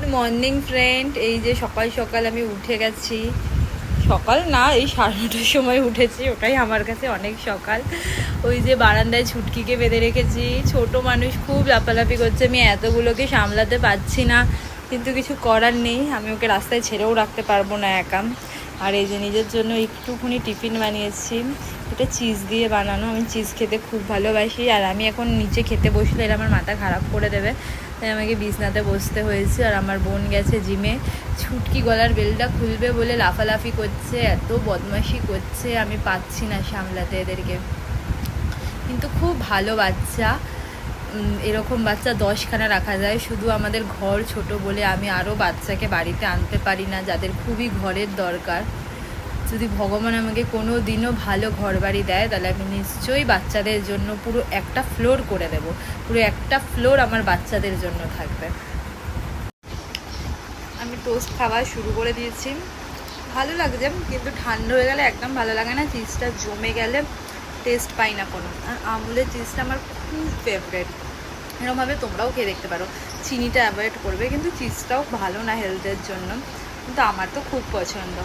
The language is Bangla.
Good morning friend. এই যে সকাল সকাল আমি উঠে গেছি, সকাল না এই 9:30টার সময় উঠেছি, ওটাই আমার কাছে অনেক সকাল। ওই যে বারান্দায় ছুটকিকে বেঁধে রেখেছি, ছোট মানুষ খুব লাফালাফি করছে, আমি এতগুলোকে সামলাতে পারছি না, কিন্তু কিছু করার নেই, আমি ওকে রাস্তায় ছেড়েও রাখতে পারবো না একা। আর এই যে নিজের জন্য একটুখানি টিফিন বানিয়েছি, এটা চিজ দিয়ে বানানো, আমি চিজ খেতে খুব ভালোবাসি। আর আমি এখন নিচে খেতে বসলে এরা আমার মাথা খারাপ করে দেবে, তাই আমাকে বিছনাতে বসতে হয়েছে। আর আমার বোন গেছে জিমে, ছুটকি গলার বেলটা খুলবে বলে লাফালাফি করছে, এত বদমাশি করছে, আমি পাচ্ছি না সামলাতে এদেরকে। কিন্তু খুব ভালো বাচ্চা, এরকম বাচ্চা 10খানা রাখা যায়, শুধু আমাদের ঘর ছোট বলে আমি আরও বাচ্চাকে বাড়িতে আনতে পারি না, যাদের খুবই ঘরের দরকার। যদি ভগবান আমাকে কোনো দিনও ভালো ঘর বাড়ি দেয়, তাহলে আমি নিশ্চয়ই বাচ্চাদের জন্য পুরো একটা ফ্লোর করে দেব, পুরো একটা ফ্লোর আমার বাচ্চাদের জন্য থাকবে। আমি টোস্ট খাওয়া শুরু করে দিয়েছি, ভালো লাগছে, কিন্তু ঠান্ডা হয়ে গেলে একদম ভালো লাগে না, চিজটা জমে গেলে টেস্ট পাই না কোনো। আর আমুলের চিজটা আমার খুব ফেভারেট, এরকমভাবে তোমরাও খেয়ে দেখতে পারো। চিনিটা অ্যাভয়েড করবে, কিন্তু চিজটাও ভালো না হেলথের জন্য, কিন্তু আমার তো খুব পছন্দ।